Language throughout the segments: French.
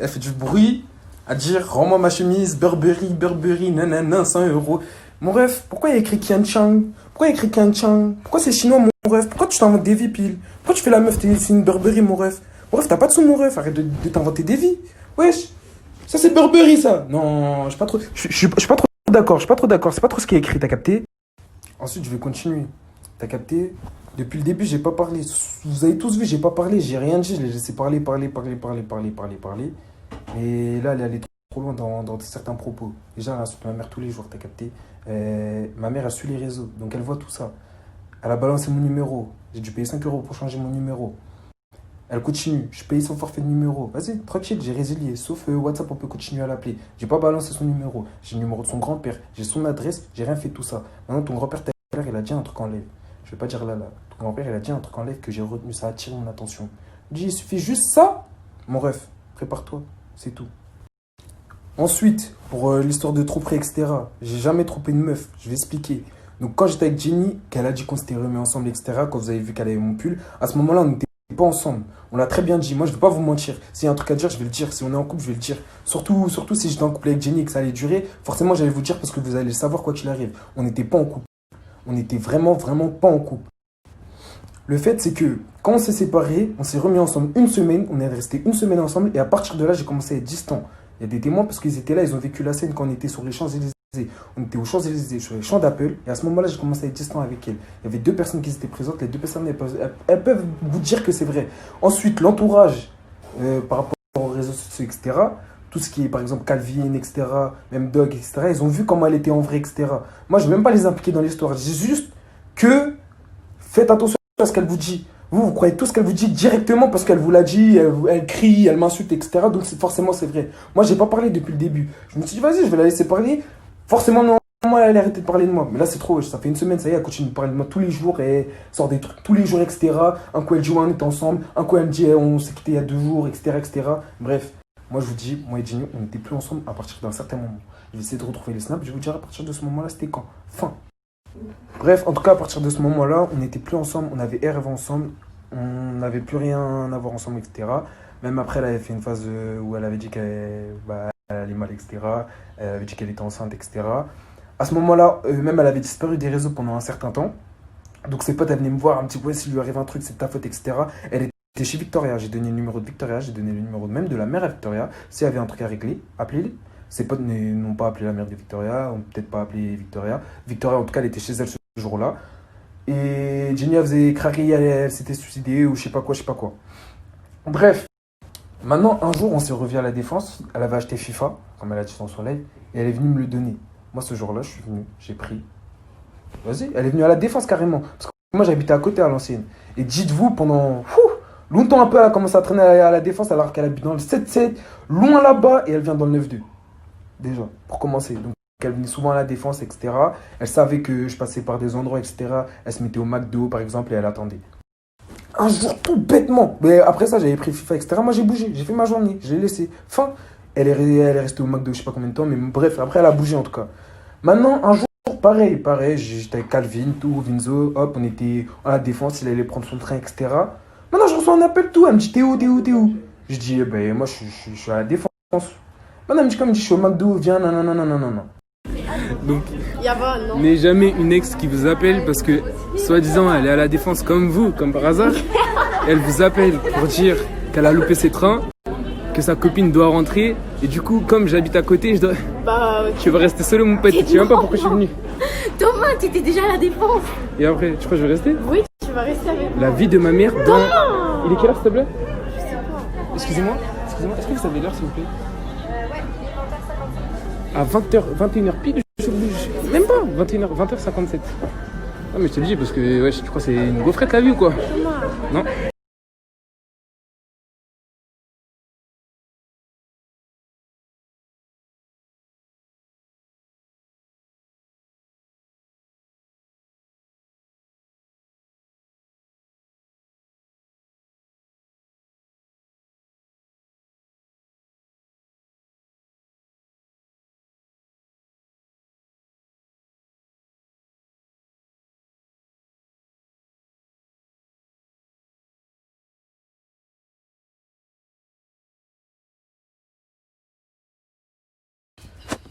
elle fait du bruit à dire rends-moi ma chemise, Burberry, Burberry, nanana, 100 euros. Mon ref, pourquoi il y a écrit Kian Chang? Pourquoi il y a écrit Kian Chang? Pourquoi c'est chinois, mon ref? Pourquoi tu t'inventes des vies piles? Pourquoi tu fais la meuf, c'est une Burberry, mon ref? Mon ref, t'as pas de sous, mon ref, arrête de t'inventer des vies. Wesh, ça c'est Burberry, ça. Non, je suis pas trop, je suis pas trop d'accord, je suis pas trop d'accord, c'est pas trop ce qui est écrit, t'as capté? Ensuite, je vais continuer. T'as capté? Depuis le début, j'ai pas parlé. Vous avez tous vu, j'ai pas parlé, j'ai rien dit, je l'ai laissé parler, parler, parler, parler, parler, parler, parler. Mais là, elle est allée trop loin dans certains propos. Déjà, elle insulte ma mère tous les jours, t'as capté? Ma mère a su les réseaux, donc elle voit tout ça. Elle a balancé mon numéro. J'ai dû payer 5 euros pour changer mon numéro. Elle continue. Je paye son forfait de numéro. Vas-y, tranquille, j'ai résilié. Sauf WhatsApp, on peut continuer à l'appeler. J'ai pas balancé son numéro. J'ai le numéro de son grand-père. J'ai son adresse. J'ai rien fait de tout ça. Maintenant, ton grand-père, tout à l'heure, il a dit un truc en live. Je vais pas dire là, là. Ton grand-père, il a dit un truc en live que j'ai retenu. Ça attire mon attention. Il dit, il suffit juste ça. Mon ref, prépare-toi. C'est tout. Ensuite, pour l'histoire de tromperie, etc., j'ai jamais trompé une meuf. Je vais expliquer. Donc, quand j'étais avec Jenny, qu'elle a dit qu'on s'était remis ensemble, etc., quand vous avez vu qu'elle avait mon pull, à ce moment-là, on n'était pas ensemble. On l'a très bien dit. Moi, je ne vais pas vous mentir. S'il y a un truc à dire, je vais le dire. Si on est en couple, je vais le dire. Surtout si j'étais en couple avec Jenny et que ça allait durer, forcément, j'allais vous dire parce que vous allez le savoir quoi qu'il arrive. On n'était pas en couple. On n'était vraiment, vraiment pas en couple. Le fait, c'est que quand on s'est séparés, on s'est remis ensemble une semaine, on est resté une semaine ensemble, et à partir de là, j'ai commencé à être distant. Il y a des témoins parce qu'ils étaient là, ils ont vécu la scène quand on était sur les Champs-Élysées. On était aux Champs-Élysées, sur les champs d'Apple, et à ce moment-là, j'ai commencé à être distant avec elle. Il y avait deux personnes qui étaient présentes, les deux personnes, elles peuvent vous dire que c'est vrai. Ensuite, l'entourage, par rapport aux réseaux sociaux, etc., tout ce qui est par exemple Calvin, etc., même Doug, etc., ils ont vu comment elle était en vrai, etc. Moi, je ne vais même pas les impliquer dans l'histoire. Je dis juste que faites attention à ce qu'elle vous dit. Vous croyez tout ce qu'elle vous dit directement parce qu'elle vous l'a dit, elle crie, elle m'insulte, etc. Donc forcément, c'est vrai. Moi, j'ai pas parlé depuis le début. Je me suis dit, vas-y, je vais la laisser parler. Forcément, non, moi, elle allait arrêter de parler de moi. Mais là, c'est trop. Ça fait une semaine, ça y est, elle continue de parler de moi tous les jours. Et sort des trucs tous les jours, etc. Un coup, elle dit, ouais, on est ensemble. Un coup, elle me dit, on s'est quitté il y a 2 jours, etc., etc. Bref, moi, je vous dis, moi et Jenny, on n'était plus ensemble à partir d'un certain moment. Je vais essayer de retrouver les snaps. Je vais vous dire à partir de ce moment-là, c'était quand. Fin. Bref, en tout cas, à partir de ce moment-là, on n'était plus ensemble, on avait RV ensemble, on n'avait plus rien à voir ensemble, etc. Même après, elle avait fait une phase où elle avait dit qu'elle elle allait mal, etc. Elle avait dit qu'elle était enceinte, etc. À ce moment-là, même elle avait disparu des réseaux pendant un certain temps. Donc ses potes, elles venaient me voir un petit peu, s'il lui arrive un truc, c'est de ta faute, etc. Elle était chez Victoria, j'ai donné le numéro de Victoria, j'ai donné le numéro même de la mère à Victoria. S'il y avait un truc à régler, appelez-les. Ses potes n'ont pas appelé la mère de Victoria, n'ont peut-être pas appelé Victoria. Victoria, en tout cas, elle était chez elle ce jour-là. Et Jenny, elle faisait craquer, elle s'était suicidée ou je sais pas quoi, je sais pas quoi. Bref, maintenant, un jour, on s'est revu à la Défense. Elle avait acheté FIFA, comme elle a dit dans son live, et elle est venue me le donner. Moi, ce jour-là, je suis venu, j'ai pris. Vas-y, elle est venue à la Défense carrément. Parce que moi, j'habitais à côté à l'ancienne. Et dites-vous, pendant longtemps un peu, elle a commencé à traîner à la Défense alors qu'elle habite dans le 7-7, loin là-bas, et elle vient dans le 9-2. Déjà, pour commencer. Donc, elle venait souvent à la Défense, etc. Elle savait que je passais par des endroits, etc. Elle se mettait au McDo, par exemple, et elle attendait. Un jour, tout bêtement. Mais après ça, j'avais pris FIFA, etc. Moi, j'ai bougé. J'ai fait ma journée. Je l'ai laissé. Fin. Elle est restée au McDo, je sais pas combien de temps. Mais bref, après, elle a bougé en tout cas. Maintenant, un jour, pareil. J'étais avec Calvin, tout, Vinzo. Hop, on était à la Défense. Il allait prendre son train, etc. Maintenant, je reçois un appel, tout. Elle me dit, t'es où, t'es où, t'es où? Je dis, eh ben, moi, je suis à la Défense. Maintenant, elle me dit, comme je dis, je suis au McDo, viens, non, non, non, non, non, non, non. Donc, n'est jamais une ex qui vous appelle parce que, soi-disant, elle est à la Défense comme vous, comme par hasard. Elle vous appelle pour dire qu'elle a loupé ses trains, que sa copine doit rentrer. Et du coup, comme j'habite à côté, je vais rester seul, mon pote. Tu sais même pas pourquoi je suis venu. Thomas, t'étais déjà à la Défense. Et après, tu crois que je vais rester? Oui, tu vas rester avec moi. La vie de ma mère dans... Thomas. Il est quelle heure, s'il te plaît? Je sais pas. Excusez-moi, est-ce que vous avez l'heure, s'il vous plaît? Ouais, il est 20h57. À 20h, 21h pile, même pas, 21h, 20h57. Ah mais je te le dis parce que ouais, tu crois que c'est une gaufrette la vie ou quoi? Thomas. Non.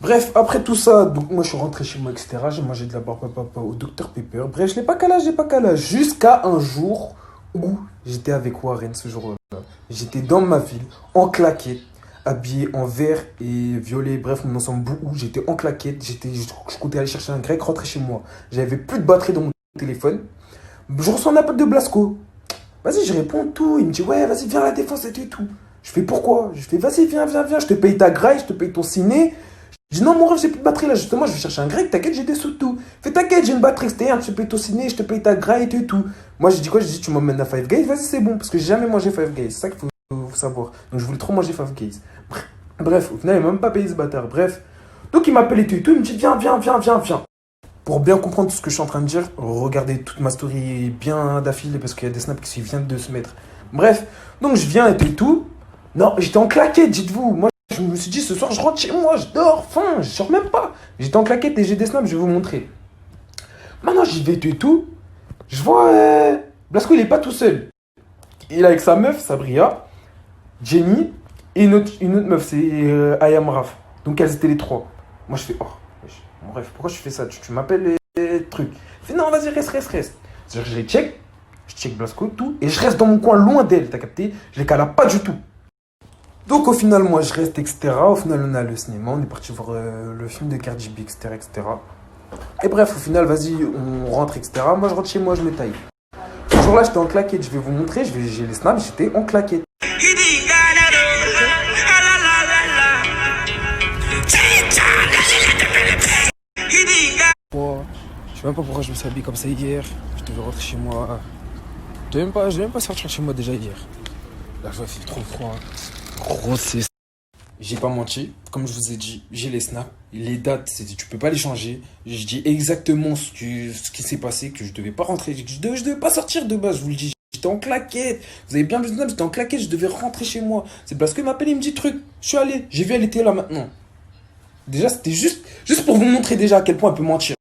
Bref, après tout ça, donc moi je suis rentré chez moi, etc. J'ai mangé de la barbe à papa au Dr Pepper. Bref, je l'ai pas calage. Jusqu'à un jour où j'étais avec Warren ce jour-là. J'étais dans ma ville, en claquette, habillé en vert et violet. Bref, mon ensemble bout. J'étais en claquette. Je comptais aller chercher un grec, rentrer chez moi. J'avais plus de batterie dans mon téléphone. Je reçois un appel de Blasco. Vas-y, je réponds tout. Il me dit, ouais, vas-y, viens à la défense et tout. Je fais pourquoi? Je fais, vas-y, viens. Je te paye ta graille, je te paye ton ciné. Je dis non, mon rêve, j'ai plus de batterie là. Justement, je vais chercher un grec. T'inquiète, j'ai des sous tout. Fais t'inquiète, j'ai une batterie externe. Je te paye ton ciné, je te paye ta graille et tout. Moi, j'ai dit quoi? J'ai dit, tu m'emmènes à Five Guys. Vas-y, c'est bon. Parce que j'ai jamais mangé Five Guys. C'est ça qu'il faut savoir. Donc, je voulais trop manger Five Guys. Bref, au final, il m'a même pas payé ce bâtard. Bref. Donc, il m'appelle et tout. Il me dit, viens. Pour bien comprendre tout ce que je suis en train de dire, regardez toute ma story bien d'affilée parce qu'il y a des snaps qui viennent de se mettre. Bref, donc je viens et tout. Non, j'étais en claquette, dites-vous. Moi, je me suis dit, ce soir, je rentre chez moi, je dors, je sors même pas. J'étais en claquette et j'ai des snaps, je vais vous montrer. Maintenant, j'y vais et tout. Je vois, Blasco, il est pas tout seul. Il est avec sa meuf, Sabria, Jenny, et une autre meuf, c'est Ayam Raf. Donc, elles étaient les trois. Moi, je fais, oh. Bref, pourquoi je fais ça? Tu m'appelles les trucs. Je fais non, vas-y, reste. C'est-à-dire que je les check, Blasco, tout, et je reste dans mon coin loin d'elle, t'as capté? Je les cala pas du tout. Donc au final, moi je reste, etc. Au final, on est allé au cinéma, on est parti voir le film de Cardi B, etc., etc. Et bref, au final, vas-y, on rentre, etc. Moi je rentre chez moi, je me taille. Ce jour-là, j'étais en claquette, je vais vous montrer, j'ai les snaps, j'étais en claquette. Je sais même pas pourquoi je me suis habillé comme ça hier. Je devais rentrer chez moi. Je devais même pas sortir chez moi déjà hier. Là, je fait trop froid. Grosse. J'ai pas menti. Comme je vous ai dit, j'ai les snaps. Les dates, tu peux pas les changer. Je dis exactement ce qui s'est passé, que je devais pas rentrer. Je devais pas sortir de base, je vous le dis. J'étais en claquette. Vous avez bien vu le snap, j'étais en claquette, je devais rentrer chez moi. C'est parce qu'il m'appelle, il me dit truc. Je suis allé. J'ai vu, elle était là maintenant. Déjà, c'était juste pour vous montrer déjà à quel point elle peut mentir.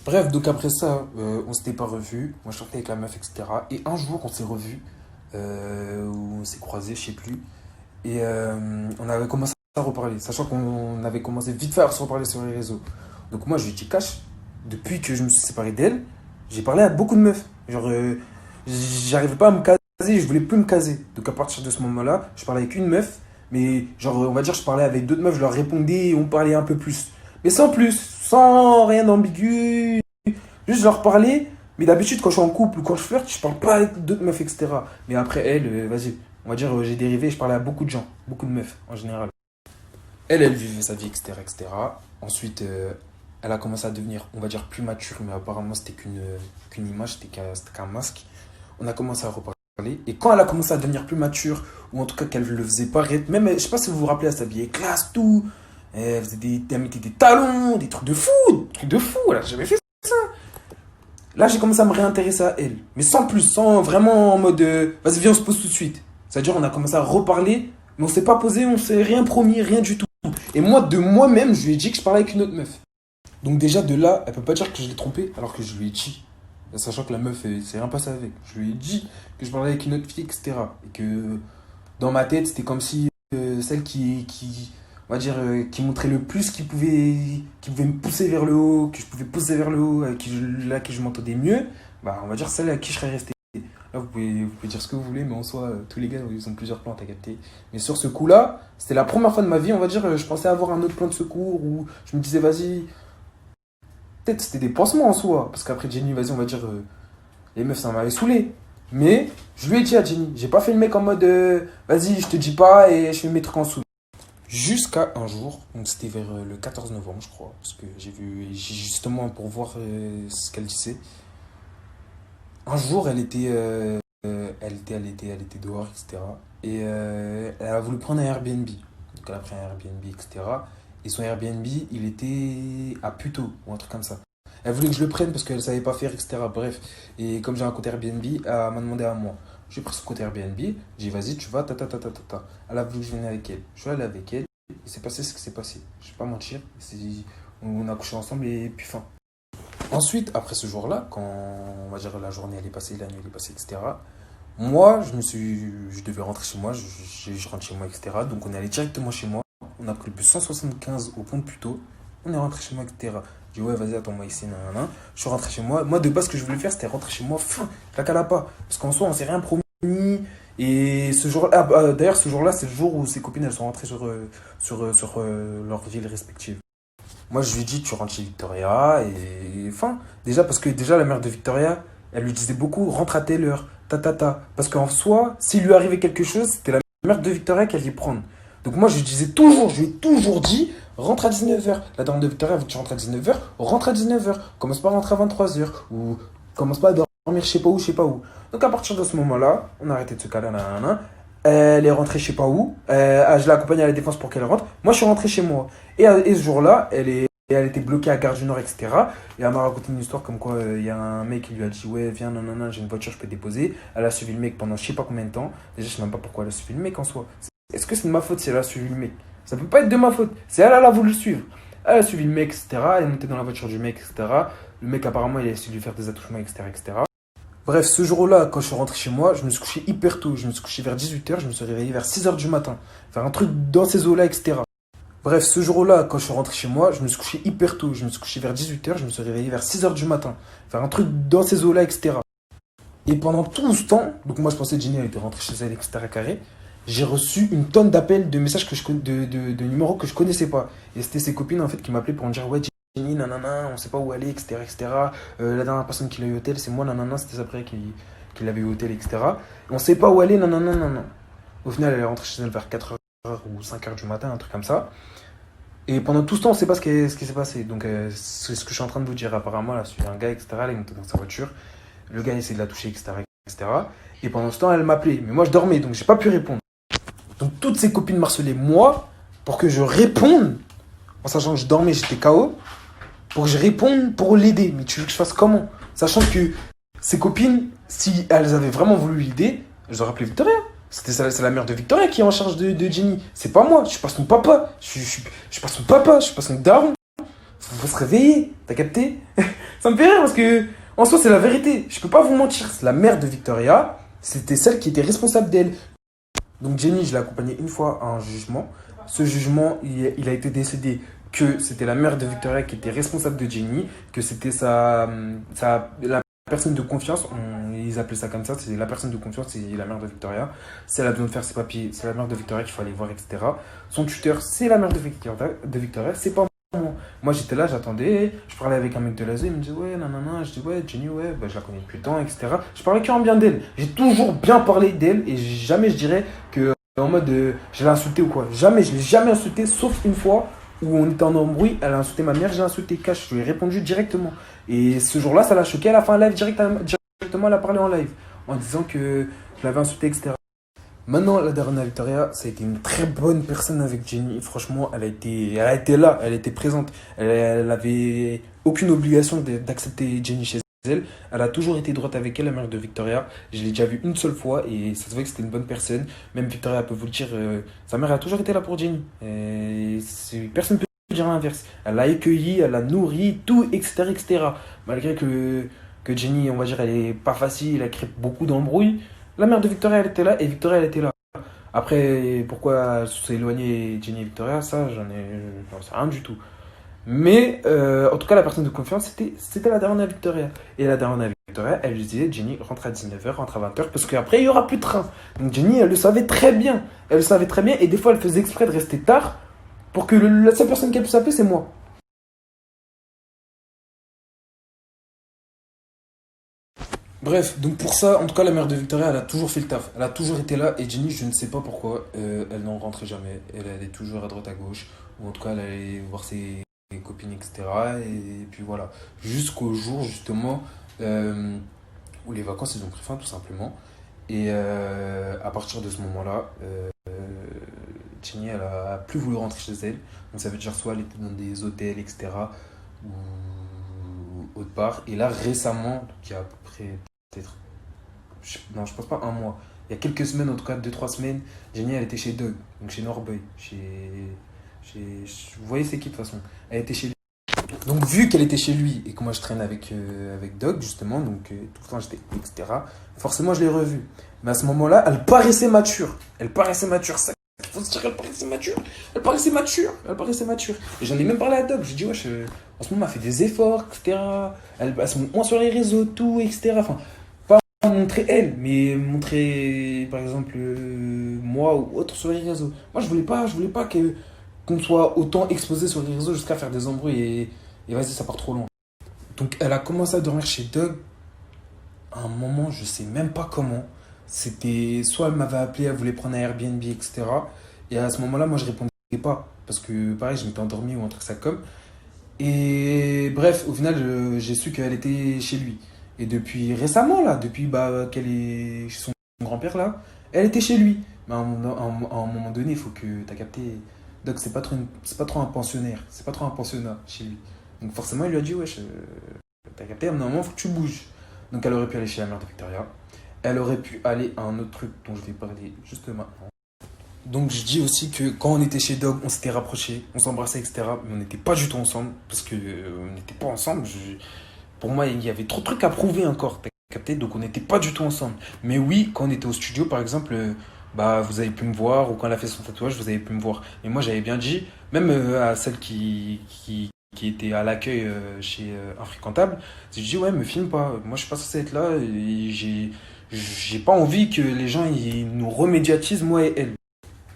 Bref, donc après ça, on s'était pas revus. Moi, je sortais avec la meuf, etc. Et un jour, on s'est revus. On s'est croisés, je sais plus. Et on avait commencé à reparler. Sachant qu'on avait commencé vite fait à se reparler sur les réseaux. Donc moi, je lui dis cash. Depuis que je me suis séparé d'elle, j'ai parlé à beaucoup de meufs. Genre, j'arrivais pas à me caser, je voulais plus me caser. Donc à partir de ce moment-là, je parlais avec une meuf. Mais genre, on va dire, je parlais avec d'autres meufs, je leur répondais et on parlait un peu plus. Mais sans plus, sans rien d'ambigu. Juste, je leur parlais. Mais d'habitude, quand je suis en couple ou quand je flirte, je parle pas avec d'autres meufs, etc. Mais après, elle, vas-y, on va dire, j'ai dérivé, je parlais à beaucoup de gens, beaucoup de meufs en général. Elle vivait sa vie, etc., etc. Ensuite, elle a commencé à devenir, on va dire, plus mature, mais apparemment, c'était qu'une image, c'était qu'un masque. On a commencé à reparler. Et quand elle a commencé à devenir plus mature, ou en tout cas qu'elle le faisait paraître, même, je sais pas si vous vous rappelez, elle s'habillait classe, tout. Elle mettait des talons, des trucs de fou, elle a jamais fait ça. Là, j'ai commencé à me réintéresser à elle. Mais sans plus, sans vraiment en mode, vas-y, viens, on se pose tout de suite. C'est-à-dire, on a commencé à reparler, mais on s'est pas posé, on s'est rien promis, rien du tout. Et moi, de moi-même, je lui ai dit que je parlais avec une autre meuf. Donc déjà, de là, elle peut pas dire que je l'ai trompée, alors que je lui ai dit. Sachant que la meuf, c'est rien passé avec. Je lui ai dit que je parlais avec une autre fille, etc. Et que dans ma tête, c'était comme si celle qui on va dire, qui montrait le plus, qui pouvait me pousser vers le haut, que je pouvais pousser vers le haut, avec qui je m'entendais mieux, bah on va dire celle à qui je serais resté. Là, vous pouvez dire ce que vous voulez, mais en soi, tous les gars, ils ont plusieurs plans, t'as capté. Mais sur ce coup-là, c'était la première fois de ma vie, on va dire, je pensais avoir un autre plan de secours, où je me disais, vas-y. Peut-être c'était des pansements en soi, parce qu'après Jenny, vas-y, on va dire, les meufs, ça m'avait saoulé. Mais je lui ai dit à Jenny, j'ai pas fait le mec en mode, vas-y, je te dis pas et je fais mes trucs en dessous. Jusqu'à un jour, donc c'était vers le 14 novembre, je crois, parce que j'ai vu, justement pour voir ce qu'elle disait. Un jour, elle était dehors, etc. Et elle a voulu prendre un Airbnb. Donc elle a pris un Airbnb, etc. Et son Airbnb, il était à Puteaux, ou un truc comme ça. Elle voulait que je le prenne parce qu'elle ne savait pas faire, etc. Bref. Et comme j'ai un compte Airbnb, elle m'a demandé à moi. J'ai pris ce compte Airbnb, j'ai dit vas-y, tu vas, ta. Elle a voulu que je vienne avec elle. Je suis allé avec elle, il s'est passé ce qui s'est passé. Je ne vais pas mentir, on a couché ensemble et puis fin. Ensuite, après ce jour-là, quand on va dire la journée elle est passée, la nuit elle est passée, etc. Moi, je devais rentrer chez moi, je rentre chez moi, etc. Donc on est allé directement chez moi. On a pris le bus 175 au pont de Puteaux. On est rentré chez moi, etc. J'ai dit ouais, vas-y, attends-moi ici, nanana. Je suis rentré chez moi. Moi, de base, ce que je voulais faire, c'était rentrer chez moi, fin, la calapa. Parce qu'en soi, on s'est rien promis. Et ce jour-là, d'ailleurs, ce jour-là, c'est le jour où ses copines, elles sont rentrées sur leur ville respective. Moi, je lui ai dit, tu rentres chez Victoria, et fin. Déjà, parce que déjà, la mère de Victoria, elle lui disait beaucoup, rentre à telle heure, ta. Parce qu'en soi, s'il lui arrivait quelque chose, c'était la mère de Victoria qui allait y prendre. Donc moi, je lui ai toujours dit, rentre à 19h. La dame de Victoria veut que tu rentres à 19h, rentre à 19h. Commence pas à rentrer à 23h, ou commence pas à dormir je sais pas où. Donc à partir de ce moment-là, on a arrêté de se caler, nanana. Elle est rentrée je sais pas où. Je l'ai accompagnée à la défense pour qu'elle rentre. Moi, je suis rentré chez moi. Et ce jour-là, elle était bloquée à Gare du Nord, etc. Et elle m'a raconté une histoire comme quoi il y a un mec qui lui a dit ouais, viens, nanana, j'ai une voiture, je peux te déposer. Elle a suivi le mec pendant je sais pas combien de temps. Déjà, je sais même pas pourquoi elle a suivi le mec en soi. Est-ce que c'est de ma faute si elle a suivi le mec? Ça peut pas être de ma faute. C'est elle, elle a voulu le suivre. Elle a suivi le mec, etc. Elle est montée dans la voiture du mec, etc. Le mec, apparemment, il a essayé de lui faire des attouchements, etc., etc. Bref, ce jour-là, quand je suis rentré chez moi, je me suis couché hyper tôt. Je me suis couché vers 18h, je me suis réveillé vers 6h du matin. Faire un truc dans ces eaux-là, etc. Bref, ce jour-là, quand je suis rentré chez moi, je me suis couché hyper tôt. Je me suis couché vers 18h, je me suis réveillé vers 6h du matin. Faire un truc dans ces eaux-là, etc. Et pendant tout ce temps, donc moi je pensais que Jenny elle était rentrée chez elle, etc. carré, j'ai reçu une tonne d'appels, de messages de numéros que je connaissais pas. Et c'était ses copines en fait qui m'appelaient pour me dire ouais, Jenny, nanana, on sait pas où aller, etc. etc. La dernière personne qui l'a eu au hôtel, c'est moi, nanana, c'était après qui l'avait eu au hôtel, etc. Et on sait pas où aller, nanana, nanana. Au final, elle est rentrée chez elle vers 4h ou 5h du matin, un truc comme ça. Et pendant tout ce temps, on sait pas ce qui s'est passé. Donc, c'est ce que je suis en train de vous dire. Apparemment, elle a suivi un gars, etc. Elle est montée dans sa voiture. Le gars essaie de la toucher, etc., etc. Et pendant ce temps, elle m'appelait. Mais moi, je dormais, donc j'ai pas pu répondre. Donc, toutes ses copines m'harcelaient, moi, pour que je réponde, en sachant que je dormais, j'étais KO, pour que je réponde pour l'aider. Mais tu veux que je fasse comment? Sachant que ses copines, si elles avaient vraiment voulu l'aider, je leur appelais Victoria. C'est la mère de Victoria qui est en charge de Jenny. C'est pas moi, je suis pas son papa. Je suis pas son papa, je suis pas son daron. Faut se réveiller, t'as capté? Ça me fait rire parce que, en soi, c'est la vérité. Je peux pas vous mentir. C'est la mère de Victoria, c'était celle qui était responsable d'elle. Donc Jenny, je l'ai accompagnée une fois à un jugement. Ce jugement, il a été décidé que c'était la mère de Victoria qui était responsable de Jenny, que c'était la personne de confiance, ils appelaient ça comme ça, c'est la personne de confiance, c'est la mère de Victoria. Si elle a besoin de faire ses papiers, c'est la mère de Victoria qu'il faut aller voir, etc. Son tuteur, c'est la mère de Victoria, c'est pas moi. Moi, j'étais là, j'attendais, je parlais avec un mec de l'ASE, il me disait ouais, nanana, je dis ouais, Jenny, ouais, bah, je la connais depuis le temps, etc. Je parlais qu'en bien d'elle. J'ai toujours bien parlé d'elle et jamais je dirais que en mode je l'ai insulté ou quoi. Jamais, je l'ai jamais insulté, sauf une fois où on était en embrouille, elle a insulté ma mère, j'ai insulté Cash, je lui ai répondu directement. Et ce jour-là, ça l'a choqué, elle a fait un live directement, elle a parlé en live, en disant que je l'avais insulté, etc. Maintenant, la dernière Victoria, ça a été une très bonne personne avec Jenny. Franchement, elle a été là, elle était présente. Elle avait aucune obligation d'accepter Jenny chez elle. Elle a toujours été droite avec elle, la mère de Victoria. Je l'ai déjà vue une seule fois et ça se voit que c'était une bonne personne. Même Victoria peut vous le dire, sa mère a toujours été là pour Jenny. Et personne ne peut dire l'inverse. Elle l'a accueilli, elle l'a nourri, tout, etc., etc. Malgré que Jenny, on va dire, elle est pas facile, elle a créé beaucoup d'embrouilles. La mère de Victoria, elle était là et Victoria, elle était là. Après, pourquoi se sont éloignés Jenny et Victoria, ça, j'en sais rien du tout. Mais, en tout cas, la personne de confiance, c'était la dernière Victoria. Et la dernière Victoria, elle lui disait, Jenny, rentre à 19h, rentre à 20h, parce qu'après, il n'y aura plus de train. Donc Jenny, elle le savait très bien. Elle le savait très bien, et des fois, elle faisait exprès de rester tard, pour que la seule personne qu'elle puisse appeler, c'est moi. Bref, donc pour ça, en tout cas, la mère de Victoria, elle a toujours fait le taf. Elle a toujours été là. Et Jenny, je ne sais pas pourquoi, elle n'en rentrait jamais. Elle allait toujours à droite, à gauche. Ou en tout cas, elle allait voir ses copines, etc. Et puis voilà. Jusqu'au jour, justement, où les vacances, elles ont pris fin, tout simplement. Et à partir de ce moment-là, Jenny, elle a plus voulu rentrer chez elle. Donc ça veut dire soit elle était dans des hôtels, etc. Ou autre part. Et là, récemment, donc il y a à peu près... Peut-être. Non, je pense pas un mois. Il y a quelques semaines, en tout cas 2-3 semaines, Jenny, elle était chez Doug, donc chez Norboy. Vous voyez, c'est qui de toute façon? Elle était chez lui. Donc, vu qu'elle était chez lui et que moi je traîne avec Doug, justement, donc tout le temps j'étais, etc., forcément je l'ai revue. Mais à ce moment-là, elle paraissait mature. Elle paraissait mature. Ça, il faut se dire, elle paraissait mature. Elle paraissait mature. Elle paraissait mature. Et j'en ai même parlé à Doug. Je lui ai dit, wesh, en ce moment, elle fait des efforts, etc. Elle se montre moins sur les réseaux, tout, etc. Enfin, pas montrer elle, mais montrer, par exemple, moi ou autre sur les réseaux. Moi, je voulais pas qu'on soit autant exposé sur les réseaux jusqu'à faire des embrouilles et vas-y, ça part trop loin. Donc, elle a commencé à dormir chez Doug à un moment, je sais même pas comment. C'était soit elle m'avait appelé, elle voulait prendre un Airbnb, etc. Et à ce moment-là, moi, je répondais pas. Parce que, pareil, je m'étais endormi ou un truc ça comme. Et bref, au final, j'ai su qu'elle était chez lui. Et depuis récemment, là, depuis qu'elle est chez son grand-père, là, elle était chez lui. Mais à un moment donné, il faut que tu as capté. Donc, c'est pas trop un pensionnaire. C'est pas trop un pensionnat chez lui. Donc, forcément, il lui a dit, wesh, t'as capté, à un moment, il faut que tu bouges. Donc, elle aurait pu aller chez la mère de Victoria. Elle aurait pu aller à un autre truc dont je vais parler juste maintenant. Donc je dis aussi que quand on était chez Doug, on s'était rapprochés, on s'embrassait, etc. Mais on n'était pas du tout ensemble, parce que on n'était pas ensemble. Pour moi, il y avait trop de trucs à prouver encore, t'as capté? Donc on n'était pas du tout ensemble. Mais oui, quand on était au studio, par exemple, vous avez pu me voir, ou quand elle a fait son tatouage, vous avez pu me voir. Mais moi, j'avais bien dit, même à celle qui était à l'accueil chez Infréquentable, j'ai dit, ouais, me filme pas. Moi, je suis pas censé être là, et j'ai pas envie que les gens ils nous remédiatisent, moi et elle.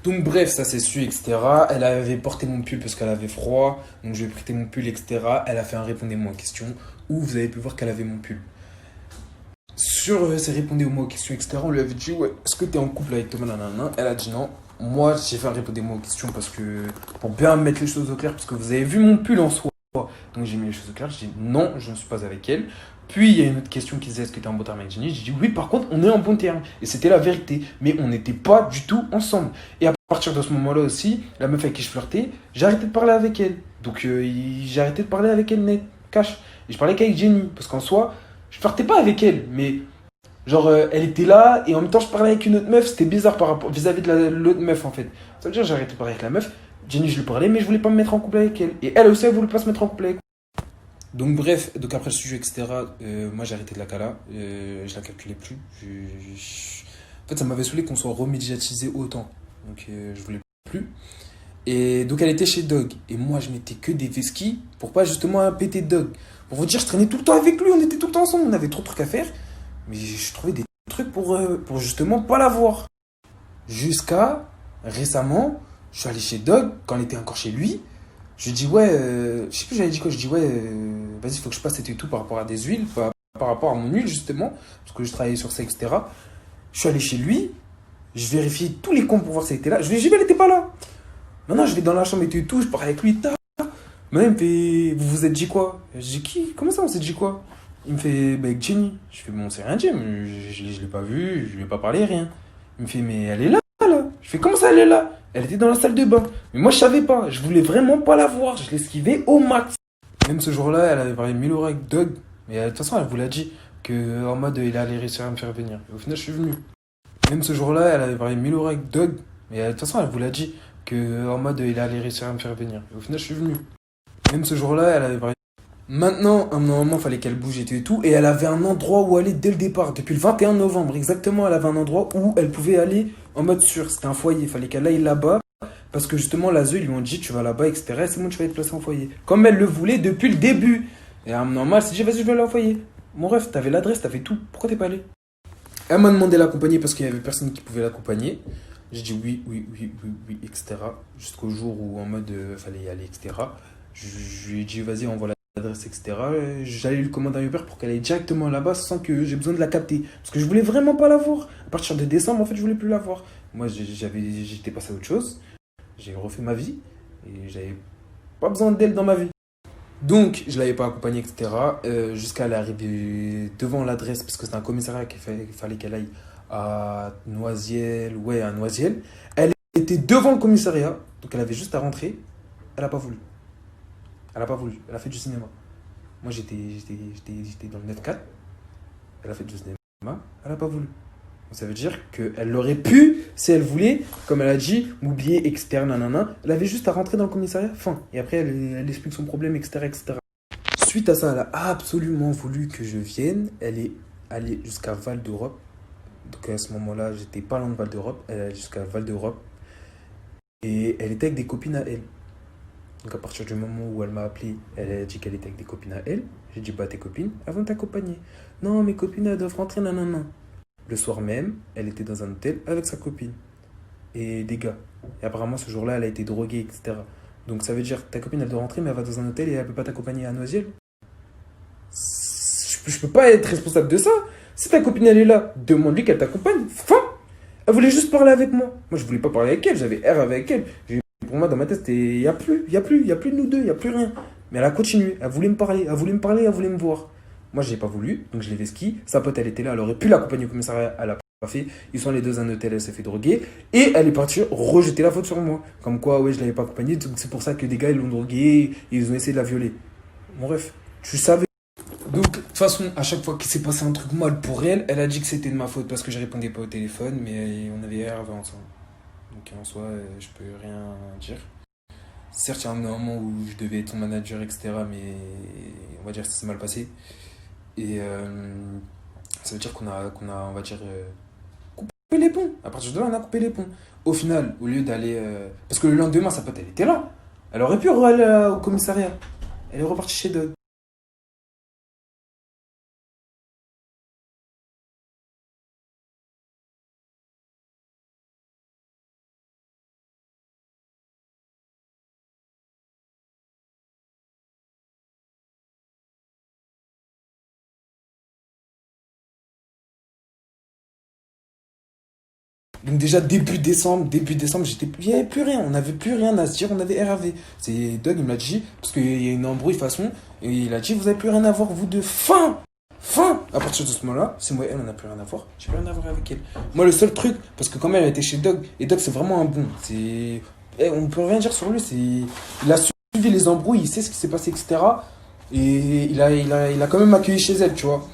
Donc bref, ça s'est su, etc. Elle avait porté mon pull parce qu'elle avait froid. Donc je lui ai prêté mon pull, etc. Elle a fait un répondez-moi aux questions où vous avez pu voir qu'elle avait mon pull. Sur ces répondez-moi aux questions, etc. On lui avait dit, ouais, est-ce que tu es en couple avec Thomas, nanana? Elle a dit non. Moi, j'ai fait un répondez-moi aux questions parce que pour bien mettre les choses au clair, parce que vous avez vu mon pull en soi. Donc j'ai mis les choses au clair. J'ai dit non, je ne suis pas avec elle. Puis il y a une autre question qui disait est-ce que tu es en bon terme avec Jenny? J'ai dit oui, par contre, on est en bon terme. Et c'était la vérité. Mais on n'était pas du tout ensemble. Et à partir de ce moment-là aussi, la meuf avec qui je flirtais, j'ai arrêté de parler avec elle. Donc j'ai arrêté de parler avec elle net, cash. Et je parlais qu'avec Jenny. Parce qu'en soi, je flirtais pas avec elle. Mais genre, elle était là et en même temps, je parlais avec une autre meuf. C'était bizarre par rapport vis-à-vis de l'autre meuf en fait. Ça veut dire que j'ai arrêté de parler avec la meuf. Jenny, je lui parlais, mais je voulais pas me mettre en couple avec elle. Et elle aussi, elle voulait pas se mettre en couple avec moi. Donc bref, donc après le sujet, etc., moi j'ai arrêté de la cala, je la calculais plus. En fait, ça m'avait saoulé qu'on soit remédiatisé autant. Donc je voulais plus. Et donc elle était chez Doug. Et moi je mettais que des vesquis pour pas justement péter Doug. Pour vous dire, je traînais tout le temps avec lui, on était tout le temps ensemble, on avait trop de trucs à faire. Mais je trouvais des trucs pour justement pas la voir. Jusqu'à récemment, je suis allé chez Doug quand elle était encore chez lui. Je dis ouais, je sais plus j'avais dit quoi, je dis ouais, vas-y, faut que je passe et tout par rapport à des huiles, par rapport à mon huile justement, parce que je travaillais sur ça, etc. Je suis allé chez lui, je vérifiais tous les comptes pour voir si elle était là. Je lui ai dit, elle était pas là. Maintenant, je vais dans la chambre et tout, je parle avec lui, Maintenant, il me fait, vous vous êtes dit quoi? Je dis, qui? Comment ça, on s'est dit quoi? Il me fait, avec Jenny. Je fais, bon, on s'est rien dit, mais je l'ai pas vu, je lui ai pas parlé, rien. Il me fait, mais elle est là, là. Je fais, comment ça, elle est là? Elle était dans la salle de bain. Mais moi, je savais pas. Je voulais vraiment pas la voir. Je l'esquivais au max. Même ce jour-là, elle avait parlé 1000 € avec Doug. Mais de toute façon, elle vous l'a dit. En mode, il allait réussir à me faire venir. Et au final, je suis venu. Même ce jour-là, elle avait parlé 1000 € avec Doug. Mais de toute façon, elle vous l'a dit. En mode, il allait réussir à me faire venir. Et au final, je suis venu. Même ce jour-là, elle avait parlé. Maintenant, à un moment, il fallait qu'elle bouge et tout. Et elle avait un endroit où aller dès le départ. Depuis le 21 novembre, exactement, elle avait un endroit où elle pouvait aller en mode sûr. C'était un foyer. Il fallait qu'elle aille là-bas. Parce que justement, l'ASE, ils lui ont dit, tu vas là-bas, etc. Et c'est bon, tu vas être placé en foyer. Comme elle le voulait depuis le début. Et à un moment, elle s'est dit, vas-y, je vais aller en foyer. Mon ref, t'avais l'adresse, t'avais tout. Pourquoi t'es pas allé? Elle m'a demandé l'accompagner parce qu'il y avait personne qui pouvait l'accompagner. J'ai dit oui, etc. Jusqu'au jour où en mode, fallait y aller, etc. Je lui ai dit, vas-y, envoie l'adresse, etc. J'allais lui commander un Uber pour qu'elle aille directement là-bas sans que j'ai besoin de la capter. Parce que je voulais vraiment pas la voir. À partir de décembre, en fait, je voulais plus la voir. Moi, j'étais passé à autre chose. J'ai refait ma vie et j'avais pas besoin d'elle dans ma vie. Donc, je l'avais pas accompagnée, etc. Jusqu'à l'arrivée devant l'adresse, parce que c'est un commissariat qu'il fallait qu'elle aille à Noisiel. Ouais, à Noisiel. Elle était devant le commissariat, donc elle avait juste à rentrer. Elle a pas voulu. Elle a pas voulu. Elle a fait du cinéma. Moi, j'étais dans le 9-4. Elle a fait du cinéma. Elle a pas voulu. Ça veut dire qu'elle aurait pu, si elle voulait, comme elle a dit, m'oublier, etc. Nanana. Elle avait juste à rentrer dans le commissariat, fin. Et après, elle explique son problème, etc., etc. suite à ça, elle a absolument voulu que je vienne. Elle est allée jusqu'à Val d'Europe. Donc à ce moment-là, j'étais pas loin de Val d'Europe. Elle est allée jusqu'à Val d'Europe. Et elle était avec des copines à elle. Donc à partir du moment où elle m'a appelé, elle a dit qu'elle était avec des copines à elle. J'ai dit, bah tes copines, elles vont t'accompagner. Non, mes copines, elles doivent rentrer, non, non, non. Le soir même, elle était dans un hôtel avec sa copine et des gars. Et apparemment, ce jour-là, elle a été droguée, etc. Donc ça veut dire, ta copine, elle doit rentrer, mais elle va dans un hôtel et elle peut pas t'accompagner à Noisiel. Je peux pas être responsable de ça. Si ta copine, elle est là, demande-lui qu'elle t'accompagne. Fin. Elle voulait juste parler avec moi. Moi, je voulais pas parler avec elle, j'avais R avec elle. Pour moi, dans ma tête, c'était, il y a plus de nous deux, il y a plus rien. Mais elle a continué, elle voulait me parler, elle voulait me voir. Moi, j'ai pas voulu, donc je l'ai vesquie. Sa pote, elle était là, elle aurait pu l'accompagner au commissariat, elle a pas fait. Ils sont les deux à un hôtel, elle s'est fait droguer. Et elle est partie rejeter la faute sur moi. Comme quoi, ouais, je l'avais pas accompagnée, donc c'est pour ça que des gars, ils l'ont droguée, et ils ont essayé de la violer. Bon, bref, tu savais. Donc, de toute façon, à chaque fois qu'il s'est passé un truc mal pour elle, elle a dit que c'était de ma faute parce que je répondais pas au téléphone, mais on avait RV ensemble. Donc en soi, je peux rien dire. Certes, il y a un moment où je devais être son manager, etc., mais on va dire que ça s'est mal passé. Et ça veut dire qu'on a, on va dire, coupé les ponts. À partir de là, on a coupé les ponts. Au final, au lieu d'aller... parce que le lendemain, sa pote, elle était là. Elle aurait pu aller au commissariat. Elle est repartie chez Doug. Donc déjà début décembre, j'étais, il n'y avait plus rien, on n'avait plus rien à se dire, on avait RAV. C'est Doug, il me l'a dit, parce qu'il y a une embrouille façon, et il a dit, vous n'avez plus rien à voir, vous deux, fin. À partir de ce moment-là, c'est moi et elle, on n'a plus rien à voir, j'ai plus rien à voir avec elle. Moi, le seul truc, parce que quand même, elle était chez Doug, et Doug, c'est vraiment un bon, on peut rien dire sur lui, il a suivi les embrouilles, il sait ce qui s'est passé, etc. Et il a quand même accueilli chez elle, tu vois.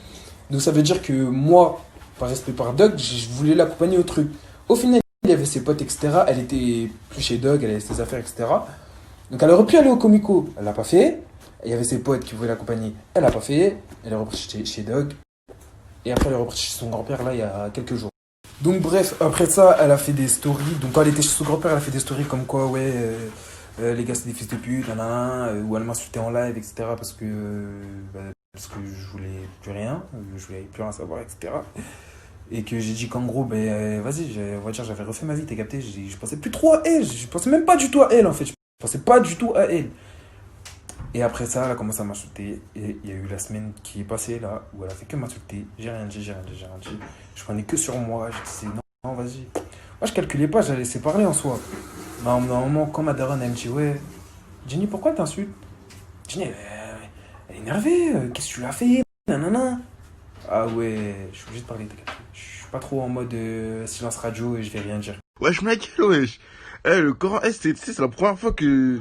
Donc ça veut dire que moi, par respect par Doug, je voulais l'accompagner au truc. Au final, il y avait ses potes, etc. Elle était plus chez Doug, elle avait ses affaires, etc. Donc elle aurait pu aller au Comico. Elle l'a pas fait. Il y avait ses potes qui voulaient l'accompagner. Elle l'a pas fait. Elle est repartie chez Doug. Et après, elle est repartie chez son grand-père, là, il y a quelques jours. Donc bref, après ça, elle a fait des stories. Donc quand elle était chez son grand-père, elle a fait des stories comme quoi, ouais, les gars, c'est des fils de pute, où elle m'insultait en live, etc. Parce que je voulais plus rien. Je voulais plus rien savoir, etc. Et que j'ai dit qu'en gros, ben vas-y, on va dire, j'avais refait ma vie, t'as capté, je pensais plus trop à elle, je pensais même pas du tout à elle en fait, je pensais pas du tout à elle. Et après ça, elle a commencé à m'insulter, et il y a eu la semaine qui est passée là, où elle a fait que m'insulter, j'ai rien dit, je prenais que sur moi, je disais non, vas-y. Moi je calculais pas, j'allais laisser parler en soi. Mais à un moment, quand ma daronne elle me dit, ouais, Jenny, pourquoi t'insultes? Jenny, elle est énervée, qu'est-ce que tu l'as fait? Nanana. Ah ouais, je suis obligé de parler, t'as capté. Je suis pas trop en mode silence radio et je vais rien dire. Wesh, ma gueule, wesh. Le Coran, c'est la première fois que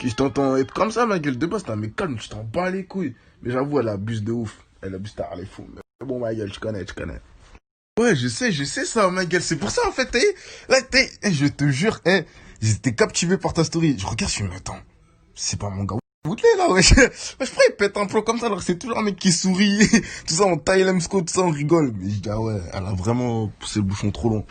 je t'entends être comme ça, ma gueule. De base, t'as mais calme, tu t'en bats les couilles. Mais j'avoue, elle abuse de ouf. Elle abuse tard, elle est fou. Mais bon, ma gueule, je connais. Ouais, je sais ça, ma gueule. C'est pour ça, en fait, je te jure, j'étais captivé par ta story. Je regarde, je me dis, attends, c'est pas mon gars. Là, wesh. Je pourrais pète un plomb comme ça, alors c'est toujours un mec qui sourit, tout ça, on taille l'emsco, tout ça, on rigole. Mais je dis, ah ouais, elle a vraiment poussé le bouchon trop long.